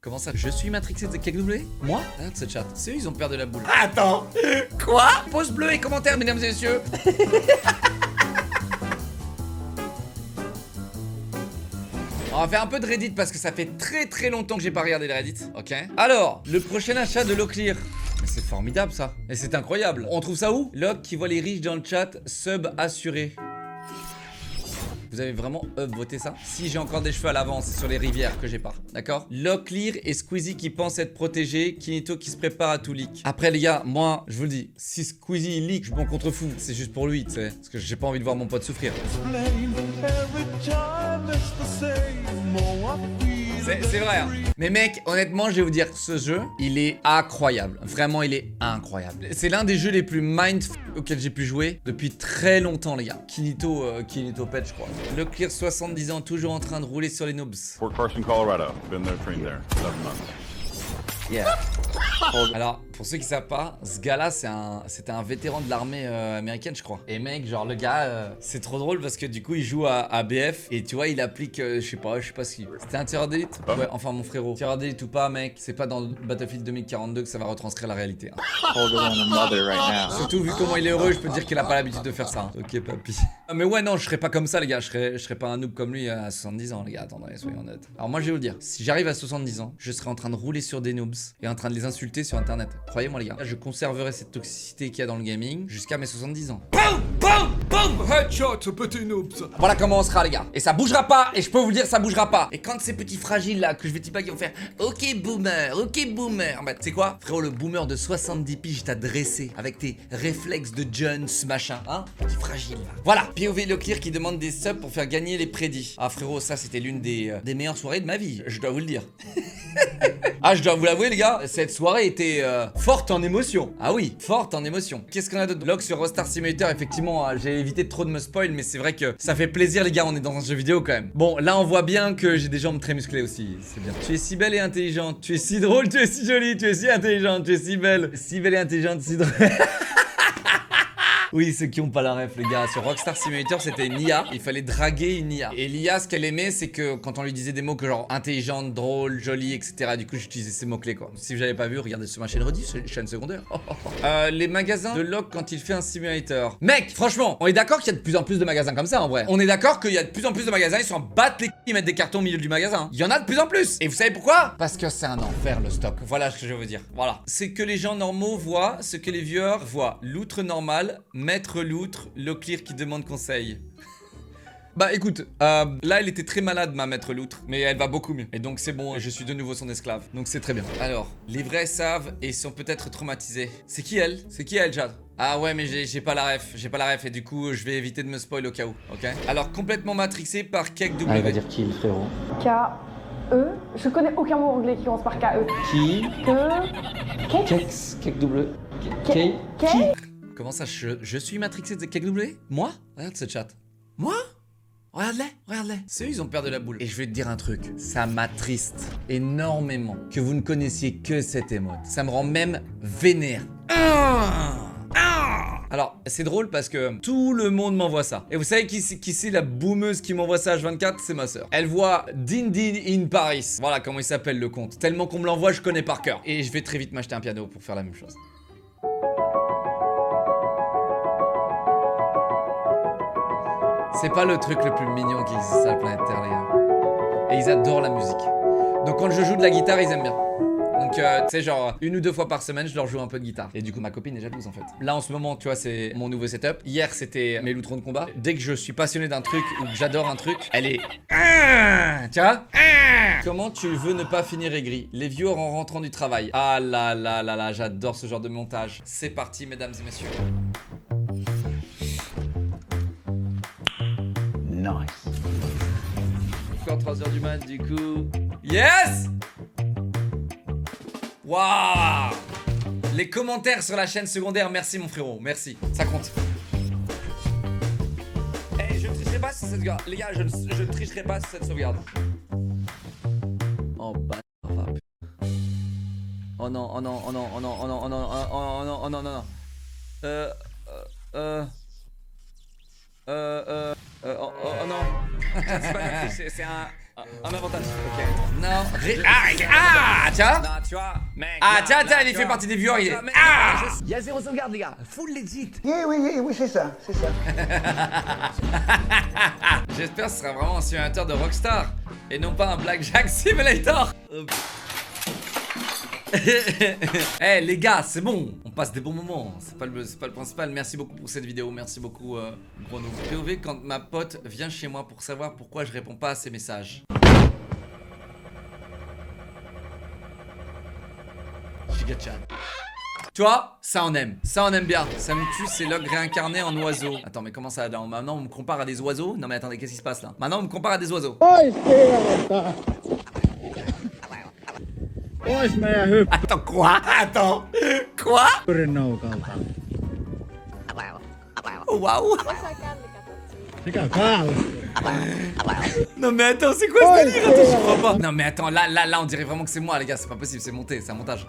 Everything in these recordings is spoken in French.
Comment ça? Je suis matrixé de KW? Moi? Regarde ce chat. C'est eux, ils ont perdu la boule. Attends. Quoi? Pouce bleu et commentaires, mesdames et messieurs. On va faire un peu de Reddit parce que ça fait très longtemps que j'ai pas regardé le Reddit. Ok. Alors, le prochain achat de Locklear. Mais c'est formidable ça. Et c'est incroyable. On trouve ça où? Lock qui voit les riches dans le chat. Sub assuré. Vous avez vraiment voté ça? Si j'ai encore des cheveux à l'avance, c'est sur les rivières que j'ai pas, d'accord? Locklear et Squeezie qui pensent être protégés, Kinito qui se prépare à tout leak. Après les gars, moi, je vous le dis, si Squeezie il leak, je m'en contrefous. C'est juste pour lui, tu sais, parce que j'ai pas envie de voir mon pote souffrir. C'est vrai, hein. Mais mec, honnêtement, je vais vous dire, ce jeu, il est incroyable. Vraiment, il est incroyable. C'est l'un des jeux les plus mind auxquels j'ai pu jouer depuis très longtemps, les gars. Kinito pet, je crois. Locklear, 70 ans, toujours en train de rouler sur les noobs. Fort Carson, Colorado. Been there, trained there. 7 months. Yeah. Alors, pour ceux qui savent pas, ce gars-là, c'était un vétéran de l'armée américaine, je crois. Et mec, genre le gars, c'est trop drôle parce que du coup, il joue à BF et tu vois, il applique, je sais pas si c'était un tireur d'élite. Ouais, enfin mon frérot, tireur d'élite ou pas, mec, c'est pas dans Battlefield 2042 que ça va retranscrire la réalité. Hein. Surtout vu comment il est heureux, je peux te dire qu'il a pas l'habitude de faire ça. Hein. Ok, papy. Mais ouais, non, je serais pas comme ça, les gars. Je serais pas un noob comme lui à 70 ans, les gars. Attendez, soyons honnêtes. Alors moi, je vais vous le dire, si j'arrive à 70 ans, je serai en train de rouler sur des noobs et en train de les insulter sur internet. Croyez-moi les gars, je conserverai cette toxicité qu'il y a dans le gaming jusqu'à mes 70 ans. Boum, boum, boum, headshot, petit noobs. Voilà comment on sera les gars. Et ça bougera pas, et je peux vous le dire, ça bougera pas. Et quand ces petits fragiles là, que je vais typer qui vont faire ok boomer, bah tu sais quoi, frérot, le boomer de 70 piges t'a dressé avec tes réflexes de Jones machin, hein, petit fragile là. Voilà, POV Locklear qui demande des subs pour faire gagner les prédits. Ah frérot, ça c'était l'une des meilleures soirées de ma vie, je dois vous le dire. Ah, je dois vous l'avouer les gars, cette soirée était forte en émotion. Ah oui, forte en émotion. Qu'est-ce qu'on a d'autre? Log sur Rockstar Simulator, effectivement, j'ai évité trop de me spoil, mais c'est vrai que ça fait plaisir les gars, on est dans un jeu vidéo quand même. Bon, là on voit bien que j'ai des jambes très musclées aussi, c'est bien. Tu es si belle et intelligente, tu es si drôle, tu es si jolie, tu es si intelligente, tu es si belle et intelligente, si drôle. Oui, ceux qui ont pas la ref, les gars, sur Rockstar Simulator, c'était une IA. Il fallait draguer une IA. Et l'IA, ce qu'elle aimait, c'est que quand on lui disait des mots que genre intelligente, drôle, jolie, etc., du coup, j'utilisais ces mots-clés, quoi. Si vous n'avez pas vu, regardez sur ma chaîne rediff, chaîne secondaire. Les magasins de Log quand il fait un simulator. Mec, franchement, on est d'accord qu'il y a de plus en plus de magasins comme ça, en vrai. On est d'accord qu'il y a de plus en plus de magasins, ils s'en battent les couilles, ils mettent des cartons au milieu du magasin. Il y en a de plus en plus. Et vous savez pourquoi? Parce que c'est un enfer, le stock. Voilà ce que je veux dire. Voilà. C'est que les gens normaux voient ce que les viewers voient. Loutre normal, maître loutre, Locklear qui demande conseil. Bah écoute, là elle était très malade ma maître loutre, mais elle va beaucoup mieux. Et donc c'est bon, je suis de nouveau son esclave. Donc c'est très bien. Alors, les vrais savent et sont peut-être traumatisés. C'est qui elle, Jade? Ah ouais mais j'ai pas la ref, et du coup je vais éviter de me spoil au cas où, ok? Alors complètement matrixé par Kek W. Ah il va dire qui le frérot? K-E. Je connais aucun mot anglais qui commence par K-E. Qui? Kex. Kek W. Qui? Comment ça, je suis matrixé de KW? Moi? Regarde ce chat. Moi? Regarde-les. C'est eux, ils ont perdu la boule. Et je vais te dire un truc, ça m'attriste énormément que vous ne connaissiez que cette émote. Ça me rend même vénère. Alors, c'est drôle parce que tout le monde m'envoie ça. Et vous savez qui c'est la boumeuse qui m'envoie ça H24? C'est ma soeur. Elle voit Din in Paris. Voilà comment il s'appelle le compte. Tellement qu'on me l'envoie, je connais par cœur. Et je vais très vite m'acheter un piano pour faire la même chose. C'est pas le truc le plus mignon qui existe sur la planète Terre, les gars. Et ils adorent la musique. Donc quand je joue de la guitare, ils aiment bien. Donc tu sais, genre 1 ou 2 fois par semaine, je leur joue un peu de guitare. Et du coup, ma copine est jalouse en fait. Là en ce moment, tu vois, c'est mon nouveau setup. Hier, c'était mes loutrons de combat. Dès que je suis passionné d'un truc ou que j'adore un truc, elle est... Tu vois? Comment tu veux ne pas finir aigri? Les viewers en rentrant du travail. Ah là là là là, j'adore ce genre de montage. C'est parti, mesdames et messieurs. Nice. Encore 3h du mat, du coup. Yes! Waouh! Les commentaires sur la chaîne secondaire, merci mon frérot, merci, ça compte. Eh, je ne tricherai pas sur cette sauvegarde. Les gars, je ne tricherai pas sur cette sauvegarde. Oh bah. Oh non, oh non, oh non, oh non, oh non, oh non, oh non, oh non, non, non. Oh non. C'est pas une triche, c'est un... un avantage. Ok. Non. Tiens. Non, tu vois, mec. Ah, non, tiens, non, il tu fait vois. partie des viewers. Il est. Mec, Ah. il y a 0 sauvegarde, les gars. Full legit. Oui, c'est ça, c'est ça. J'espère que ce sera vraiment un simulateur de Rockstar et non pas un Blackjack Simulator. Eh les gars, c'est bon, on passe des bons moments, c'est pas le principal. Merci beaucoup pour cette vidéo, merci beaucoup gros noob. POV quand ma pote vient chez moi pour savoir pourquoi je réponds pas à ses messages. Giga chat. Tu vois, ça on aime bien. Ça me tue, c'est l'ogre réincarné en oiseau. Attends, mais comment ça, maintenant on me compare à des oiseaux? Non mais attendez, qu'est-ce qui se passe là? Maintenant on me compare à des oiseaux. Attends, quoi? Attends, quoi? Oh, waouh. Non mais attends, c'est quoi ce délire? Attends, je crois pas. Non mais attends, là on dirait vraiment que c'est moi les gars, c'est pas possible, c'est monté, c'est un montage.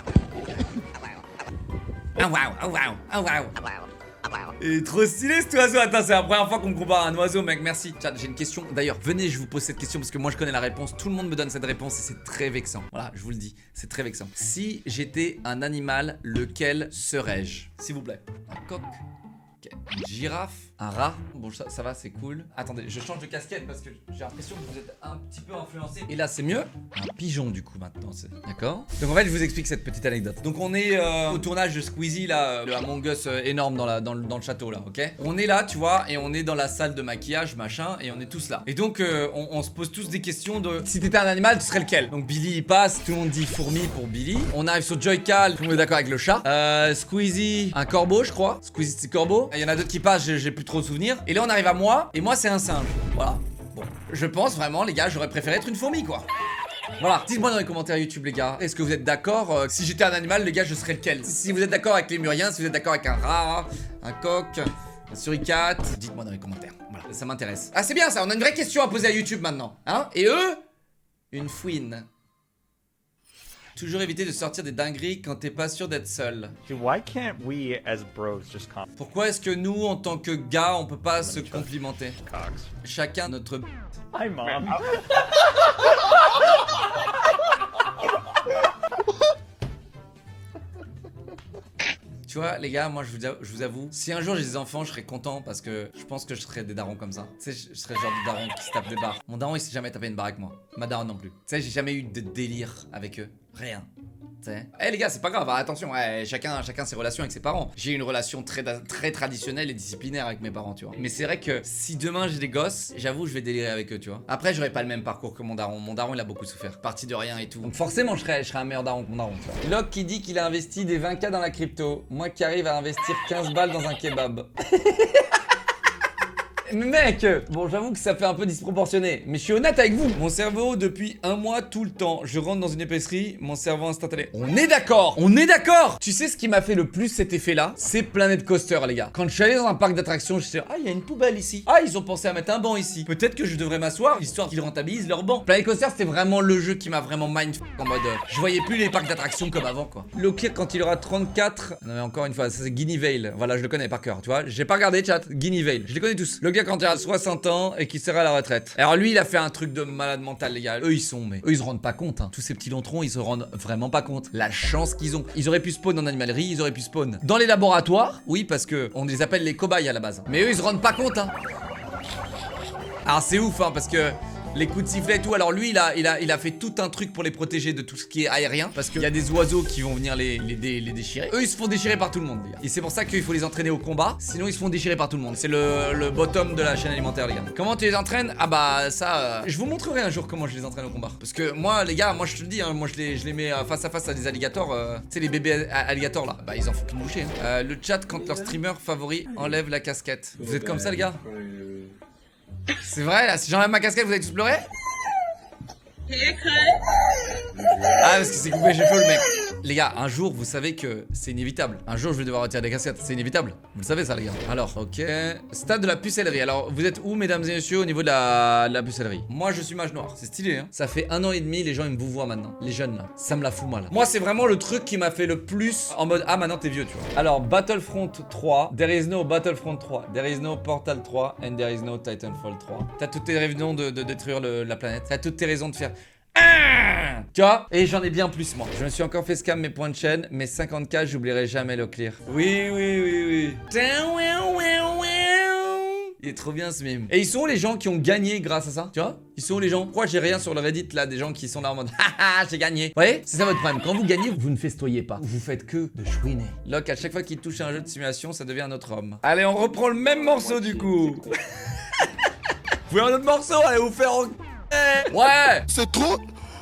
Ah waouh, ah waouh, ah waouh. Il est trop stylé cet oiseau. Attends, c'est la première fois qu'on me compare à un oiseau, mec. Merci. Chat, j'ai une question. D'ailleurs, venez, je vous pose cette question parce que moi je connais la réponse. Tout le monde me donne cette réponse et c'est très vexant. Voilà, je vous le dis, c'est très vexant. Si j'étais un animal, lequel serais-je? S'il vous plaît. Un coq. Ok. Une girafe. Un rat. Bon, ça va, c'est cool. Attendez, je change de casquette parce que j'ai l'impression que vous êtes un petit peu influencé. Et là, c'est mieux. Un pigeon, du coup, maintenant. D'accord. Donc, en fait, je vous explique cette petite anecdote. Donc, on est au tournage de Squeezie, là, le Among Us énorme dans le château, là, ok? On est là, tu vois, et on est dans la salle de maquillage, machin, et on est tous là. Et donc, on se pose tous des questions de si t'étais un animal, tu serais lequel? Donc, Billy, il passe, tout le monde dit fourmi pour Billy. On arrive sur Joycal, tout le monde est d'accord avec le chat. Squeezie, un corbeau, je crois. Squeezie, c'est corbeau. Il y en a d'autres qui passent, j'ai plus trop de souvenirs. Et là, on arrive à moi, et moi, c'est un singe. Voilà. Bon, je pense vraiment, les gars, j'aurais préféré être une fourmi, quoi. Voilà, dites-moi dans les commentaires YouTube les gars, est-ce que vous êtes d'accord si j'étais un animal les gars je serais lequel? Si vous êtes d'accord avec les muriens, si vous êtes d'accord avec un rat, un coq, un suricate, dites-moi dans les commentaires, voilà, ça m'intéresse. Ah c'est bien ça, on a une vraie question à poser à YouTube maintenant, hein? Et eux, une fouine. Toujours éviter de sortir des dingueries quand t'es pas sûr d'être seul. Dude, why can't we as bros just compliment Pourquoi est-ce que nous en tant que gars on peut pas se complimenter? cocks? Chacun notre... Hi, mom. Tu vois les gars, moi je vous avoue, si un jour j'ai des enfants je serais content parce que je pense que je serais des darons comme ça. Tu sais, je serais le genre de daron qui se tape des barres. Mon daron il s'est jamais tapé une barre avec moi, ma daronne non plus. Tu sais, j'ai jamais eu de délire avec eux, rien. Eh les gars, c'est pas grave, attention, chacun ses relations avec ses parents. J'ai une relation très traditionnelle et disciplinaire avec mes parents, tu vois. Mais c'est vrai que si demain j'ai des gosses, j'avoue, je vais délirer avec eux, tu vois. Après, j'aurai pas le même parcours que mon daron. Mon daron, il a beaucoup souffert, parti de rien et tout. Donc forcément, je serais un meilleur daron que mon daron, tu vois. Locke qui dit qu'il a investi des 20K dans la crypto. Moi qui arrive à investir 15 balles dans un kebab. Mec, bon j'avoue que ça fait un peu disproportionné, mais je suis honnête avec vous. Mon cerveau depuis un mois tout le temps, je rentre dans une épicerie, mon cerveau instantané. On est d'accord, on est d'accord. Tu sais ce qui m'a fait le plus cet effet là? C'est Planet Coaster les gars. Quand je suis allé dans un parc d'attractions, je me suis dit, ah il y a une poubelle ici. Ah ils ont pensé à mettre un banc ici. Peut-être que je devrais m'asseoir, histoire qu'ils rentabilisent leur banc. Planet Coaster c'était vraiment le jeu qui m'a vraiment mindfuck en mode je voyais plus les parcs d'attractions comme avant quoi. Lokir quand il aura 34. Non mais encore une fois, ça c'est Guinea Vale. Voilà, je le connais par cœur, tu vois. J'ai pas regardé chat, Guinea Vale. Je les connais tous. Lokir quand il a 60 ans et qui sera à la retraite. Alors lui il a fait un truc de malade mental les gars. Eux ils se rendent pas compte hein. Tous ces petits lontrons ils se rendent vraiment pas compte. La chance qu'ils ont. Ils auraient pu spawn en animalerie, ils auraient pu spawn dans les laboratoires. Oui parce que on les appelle les cobayes à la base. Mais eux ils se rendent pas compte hein. Alors c'est ouf hein parce que les coups de sifflet et tout, alors lui il a fait tout un truc pour les protéger de tout ce qui est aérien. Parce qu'il y a des oiseaux qui vont venir les déchirer. Eux ils se font déchirer par tout le monde les gars. Et c'est pour ça qu'il faut les entraîner au combat. Sinon ils se font déchirer par tout le monde. C'est le bottom de la chaîne alimentaire les gars. Comment tu les entraînes? Ah bah ça je vous montrerai un jour comment je les entraîne au combat. Parce que moi les gars, moi je te le dis hein, moi je les mets face à face à des alligators. Tu sais les bébés alligators là. Bah ils en font qu'une bouchée hein. Le chat quand leur streamer favori enlève la casquette. Vous êtes comme ça les gars? C'est vrai là, si j'enlève ma casquette vous allez tous pleurer? Ah parce que c'est coupé, j'ai faux le mec. Les gars, un jour, vous savez que c'est inévitable. Un jour, je vais devoir retirer des casquettes. C'est inévitable. Vous le savez, ça, les gars. Alors, ok. Stade de la pucellerie. Alors, vous êtes où, mesdames et messieurs, au niveau de la pucellerie? Moi, je suis mage noir. C'est stylé, hein. Ça fait 1 an et demi, les gens, ils me vous voient maintenant. Les jeunes, là. Ça me la fout mal. Moi, c'est vraiment le truc qui m'a fait le plus en mode, ah, maintenant, t'es vieux, tu vois. Alors, Battlefront 3. There is no Battlefront 3. There is no Portal 3. And there is no Titanfall 3. T'as toutes tes raisons de détruire la planète. T'as toutes tes raisons de faire... Tu vois? Et j'en ai bien plus moi. Je me suis encore fait scam mes points de chaîne. Mes 50k, j'oublierai jamais le clear. Oui, oui, oui, oui. Il est trop bien ce mime. Et ils sont où les gens qui ont gagné grâce à ça? Tu vois? Ils sont où les gens? Pourquoi j'ai rien sur le Reddit là? Des gens qui sont là en mode haha, j'ai gagné. Vous voyez? C'est ça votre problème. Quand vous gagnez, vous ne festoyez pas. Vous faites que de chouiner. Locke, à chaque fois qu'il touche à un jeu de simulation, ça devient un autre homme. Allez, on reprend le même morceau du coup. Vous voulez un autre morceau? Allez vous faire en... Ouais. C'est trop.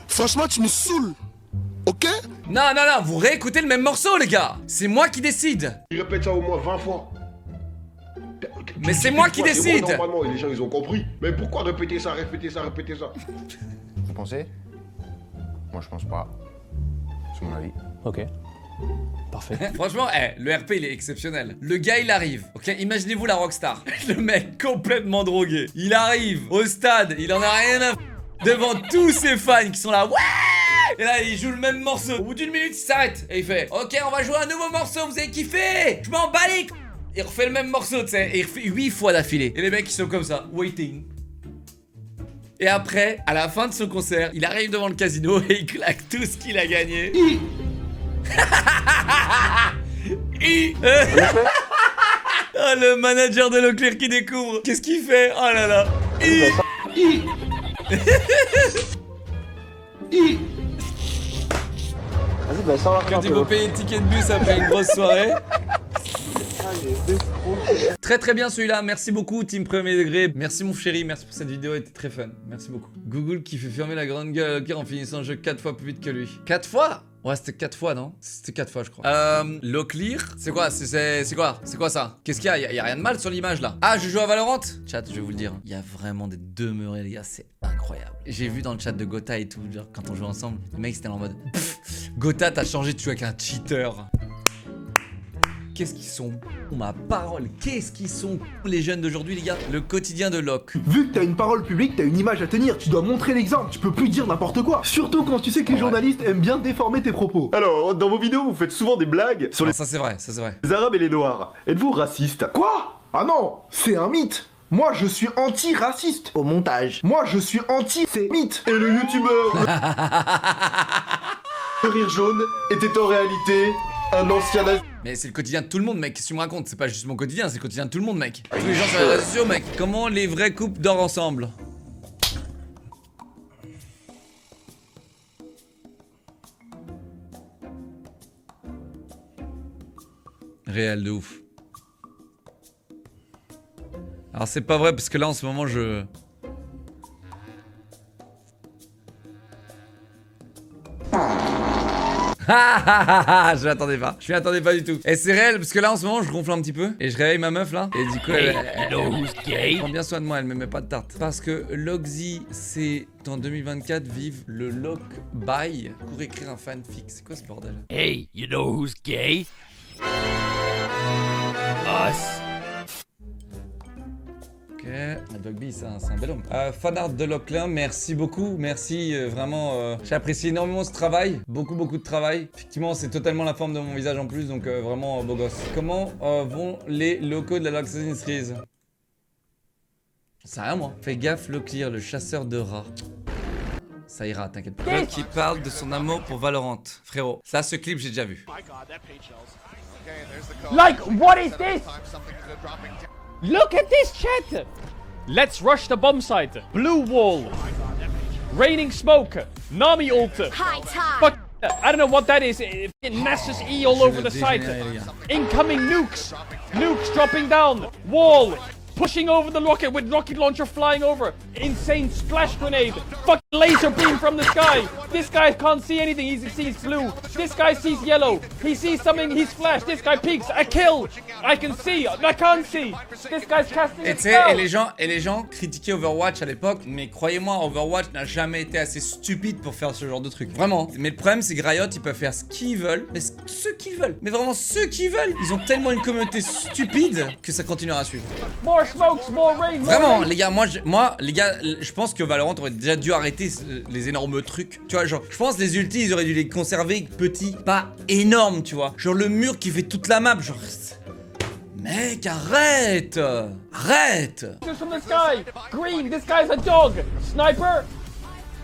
Franchement, tu me saoules. Ok? Non, non, non, vous réécoutez le même morceau, les gars. C'est moi qui décide. Tu répètes ça au moins 20 fois. Mais c'est moi qui décide. Normalement, et les gens, ils ont compris. Mais pourquoi répéter ça, répéter ça, répéter ça? Vous pensez? Moi, je pense pas. C'est mon avis. Ok. Parfait. Franchement, le RP, il est exceptionnel. Le gars, il arrive. Ok, imaginez-vous la rockstar. Le mec complètement drogué. Il arrive au stade, il en a rien à... devant tous ses fans qui sont là. Ouais! Et là, il joue le même morceau. Au bout d'une minute, il s'arrête. Et il fait, ok, on va jouer un nouveau morceau, vous avez kiffé? Je m'en bats les... Il refait le même morceau, tu sais. Et il refait 8 fois d'affilée. Et les mecs, ils sont comme ça, waiting. Et après, à la fin de son concert, il arrive devant le casino et il claque tout ce qu'il a gagné. Oh, le manager de Leclerc qui découvre. Qu'est-ce qu'il fait? Oh là là. Vas-y, bah, sans Quand ils vont payer le ticket de bus après une grosse soirée. Très très bien celui-là, merci beaucoup team premier degré. Merci mon chéri, merci pour cette vidéo, elle était très fun. Merci beaucoup. Google qui fait fermer la grande gueule en finissant le jeu 4 fois plus vite que lui. 4 fois? Ouais, c'était 4 fois, non? C'était 4 fois, je crois. Low-clear? C'est quoi? C'est quoi? C'est quoi ça? Qu'est-ce qu'il y a? Y a rien de mal sur l'image là. Ah, je joue à Valorant? Chat, je vais vous le dire. Il y a vraiment des demeurés, les gars, c'est incroyable. J'ai vu dans le chat de Gotha et tout, genre quand on joue ensemble, le mec c'était en mode Gotha, t'as changé, tu joues avec un cheater. Qu'est-ce qu'ils sont? Oh ma parole, qu'est-ce qu'ils sont les jeunes d'aujourd'hui, les gars? Le quotidien de Locke. Vu que t'as une parole publique, t'as une image à tenir, tu dois montrer l'exemple, tu peux plus dire n'importe quoi. Surtout quand tu sais que les journalistes aiment bien déformer tes propos. Alors, dans vos vidéos, vous faites souvent des blagues sur Non, ça c'est vrai, ça c'est vrai. les Arabes et les Noirs. Êtes-vous raciste? Quoi? Ah non, c'est un mythe. Moi je suis anti-raciste. Au montage. Moi je suis anti, c'est mythe. Et le youtubeur Le rire jaune était en réalité un ancien nazi. Mais c'est le quotidien de tout le monde, mec. Qu'est-ce que tu me racontes? C'est pas juste mon quotidien, c'est le quotidien de tout le monde, mec. Tous les gens sur les réseaux sociaux, mec. Comment les vrais couples dorment ensemble? Réel de ouf. Alors c'est pas vrai parce que là en ce moment je... Je m'attendais pas. Je m'y attendais pas du tout. Et c'est réel parce que là en ce moment je gonfle un petit peu et je réveille ma meuf là. Et du coup elle prend bien soin de moi, elle me met pas de tarte. Parce que Loxy c'est en 2024 vive le Lock Bye pour écrire un fanfic. C'est quoi ce bordel? Hey, you know who's gay? Us. Ok, Dogby c'est un bel homme. Fanart de Locklin, merci beaucoup, merci vraiment, j'ai apprécié énormément ce travail, beaucoup de travail. Effectivement c'est totalement la forme de mon visage en plus, donc vraiment beau gosse. Comment vont les locaux de la Assassin's Creed? C'est rien moi. Fais gaffe Locklear, le chasseur de rats. Ça ira, t'inquiète pas. Locke qui parle de son amour pour Valorant. Frérot, ça ce clip j'ai déjà vu. Like, what is this? Look at this chat! Let's rush the bomb site. Blue wall. Raining smoke. Nami ult. Fuck. I don't know what that is. Nasus E all over the site. Incoming nukes. Nukes dropping down. Wall. pushing over the rocket with rocket launcher flying over. Insane splash grenade. Fucking laser beam from the sky. This guy can't see anything. He sees blue. This guy sees yellow. He sees something. He's flash. This guy peeks. A kill. I can see. I can't see. This guy's casting a spell. Et les gens critiquaient Overwatch à l'époque, mais croyez-moi, Overwatch n'a jamais été assez stupide pour faire ce genre de truc. Vraiment. Mais le problème, c'est que Riot, ils peuvent faire ce qu'ils veulent, mais ce qu'ils veulent. Mais vraiment ce qu'ils veulent. Ils ont tellement une communauté stupide que ça continuera à suivre. More smokes, more rain. Vraiment, les gars, les gars, je pense que Valorant aurait déjà dû arrêter les énormes trucs. Tu vois, genre, je pense que les ultis, ils auraient dû les conserver petits, pas énormes, tu vois. Genre le mur qui fait toute la map, genre. Mec, arrête! Arrête! From the sky, green. This guy's a dog. Sniper,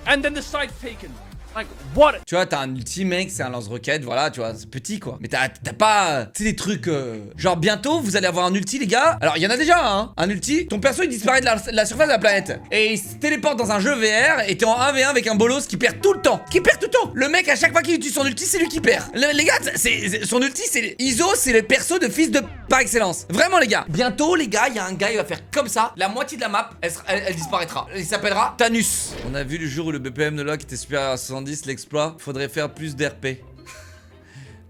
and then the site's taken. Like, what? Tu vois, t'as un ulti, mec, c'est un lance-roquette, voilà, tu vois, c'est petit, quoi. Mais t'as pas, tu sais, des trucs, genre, bientôt, vous allez avoir un ulti, les gars. Alors, il y en a déjà, hein, un ulti. Ton perso, il disparaît de la surface de la planète. Et il se téléporte dans un jeu VR, et t'es en 1v1 avec un bolos qui perd tout le temps. Le mec, à chaque fois qu'il utilise son ulti, c'est lui qui perd. Les gars, son ulti, c'est... Iso, c'est le perso de fils de par excellence. Vraiment, les gars. Bientôt, les gars, il y a un gars, il va faire comme ça. La moitié de la map, elle disparaîtra. Il s'appellera Thanos. On a vu le jour où le BPM de Locke était supérieur à 70, l'exploit. Faudrait faire plus d'RP.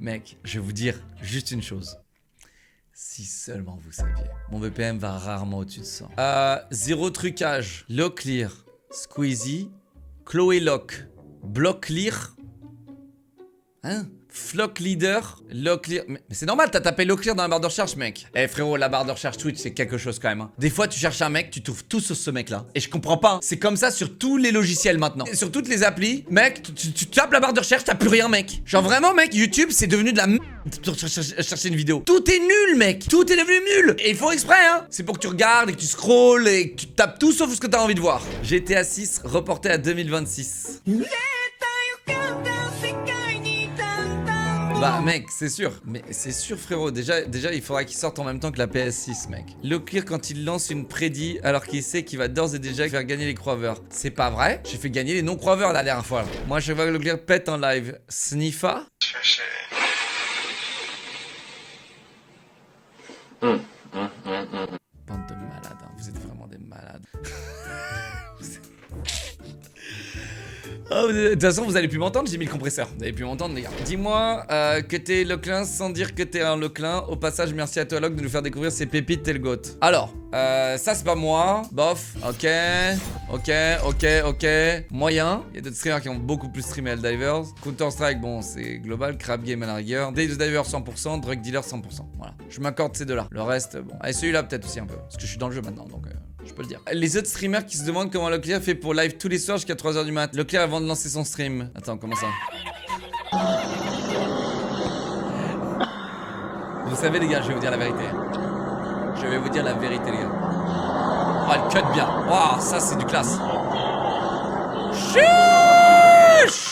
Mec, je vais vous dire juste une chose. Si seulement vous saviez. Mon BPM va rarement au-dessus de 100. Zéro trucage. Lock clear. Squeezie. Chloé Lock. Block clear. Hein? Flock leader, lock clear. Mais c'est normal, t'as tapé lock clear dans la barre de recherche, mec. Eh frérot, la barre de recherche Twitch, c'est quelque chose quand même. Hein. Des fois, tu cherches un mec, tu trouves tout sur ce mec-là. Et je comprends pas. C'est comme ça sur tous les logiciels maintenant. Et sur toutes les applis, mec, tu tapes la barre de recherche, t'as plus rien, mec. Genre vraiment, mec, YouTube, c'est devenu de la merde pour chercher une vidéo. Tout est nul, mec. Tout est devenu nul. Et il faut exprès, hein. C'est pour que tu regardes et que tu scrolles et que tu tapes tout sauf ce que t'as envie de voir. GTA 6 reporté à 2026. Bah mec, c'est sûr. Mais c'est sûr frérot, déjà il faudra qu'il sorte en même temps que la PS6 mec. Locklear quand il lance une prédit alors qu'il sait qu'il va d'ores et déjà faire gagner les croiveurs. C'est pas vrai. J'ai fait gagner les non-croiveurs la dernière fois. Moi je vois que Locklear pète en live. Sniffa. Bande de malades, hein. Vous êtes vraiment des malades. Oh, de toute façon, vous allez plus m'entendre, j'ai mis le compresseur. Vous allez plus m'entendre, les gars. Dis-moi que t'es Leclin sans dire que t'es un Leclin. Au passage, merci à toi, Locke, de nous faire découvrir ces pépites, t'es le goat. Alors, ça, c'est pas moi. Bof, ok. Moyen. Il y a d'autres streamers qui ont beaucoup plus streamé Helldivers. Counter-Strike, bon, c'est global. Crab Game à la rigueur. Days Diver 100%. Drug Dealer 100%. Voilà. Je m'accorde ces deux-là. Le reste, bon. Allez, celui-là, peut-être aussi un peu. Parce que je suis dans le jeu maintenant, donc. Je peux le dire. Les autres streamers qui se demandent comment Locklear fait pour live tous les soirs jusqu'à 3h du mat. Locklear avant de lancer son stream. Attends, comment ça? Vous savez les gars, je vais vous dire la vérité. Je vais vous dire la vérité les gars. Oh, elle cut bien. Waouh, ça c'est du classe. Chuch!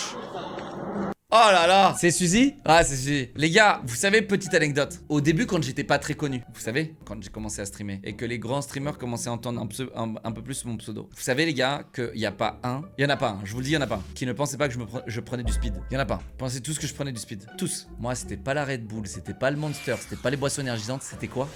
Oh là là. C'est Suzy? Ah c'est Suzy. Les gars, vous savez, petite anecdote. Au début quand j'étais pas très connu, vous savez, quand j'ai commencé à streamer et que les grands streamers commençaient à entendre un peu plus mon pseudo. Vous savez les gars, qu'il y a pas un, il y en a pas un, je vous le dis, il y en a pas un, qui ne pensait pas que je prenais du speed. Il y en a pas. Pensez tous que je prenais du speed. Tous. Moi c'était pas la Red Bull, c'était pas le Monster, c'était pas les boissons énergisantes, c'était quoi?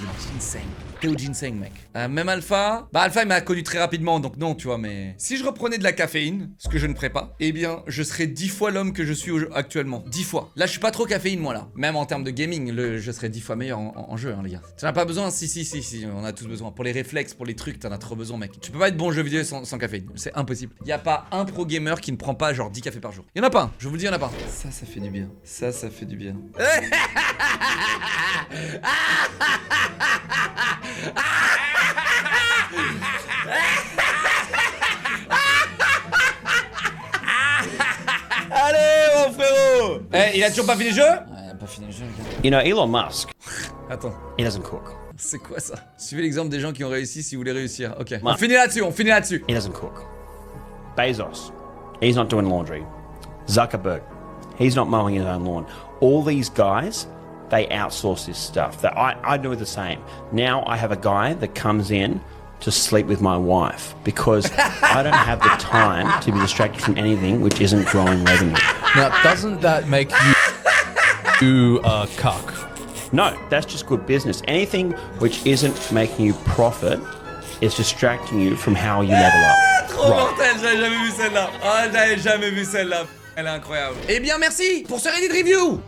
Le ginseng. T'es au ginseng mec. Même Alpha, bah Alpha il m'a connu très rapidement donc non tu vois, mais si je reprenais de la caféine, ce que je ne ferais pas, eh bien je serais 10 fois l'homme que je suis actuellement. 10 fois. Là je suis pas trop caféine moi là. Même en termes de gaming, je serais 10 fois meilleur en jeu hein les gars. T'en as pas besoin? Si, on a tous besoin. Pour les réflexes, pour les trucs, t'en as trop besoin mec. Tu peux pas être bon jeu vidéo sans caféine. C'est impossible. Y a pas un pro gamer qui ne prend pas genre 10 cafés par jour. Y en a pas un. Je vous le dis, y en a pas un. Ça fait du bien. Ça fait du bien. Allez mon frérot. Eh, il a toujours pas fini le jeu? Ouais, il a pas fini le jeu les gars. You know, Elon Musk. Attends. He doesn't cook. C'est quoi ça? Suivez l'exemple des gens qui ont réussi si vous voulez réussir. Ok. On finit là-dessus, He doesn't cook. Bezos. He's not doing laundry. Zuckerberg. He's not mowing his own lawn. All these guys, they outsource this stuff. I do the same. Now I have a guy that comes in to sleep with my wife because I don't have the time to be distracted from anything which isn't drawing revenue. Now, doesn't that make you a cuck? No, that's just good business. Anything which isn't making you profit is distracting you from how you level up. Trop mortel, j'avais jamais vu celle-là. Ah, j'avais jamais vu celle-là. Elle est incroyable. Eh bien, merci pour ce Reddit Review.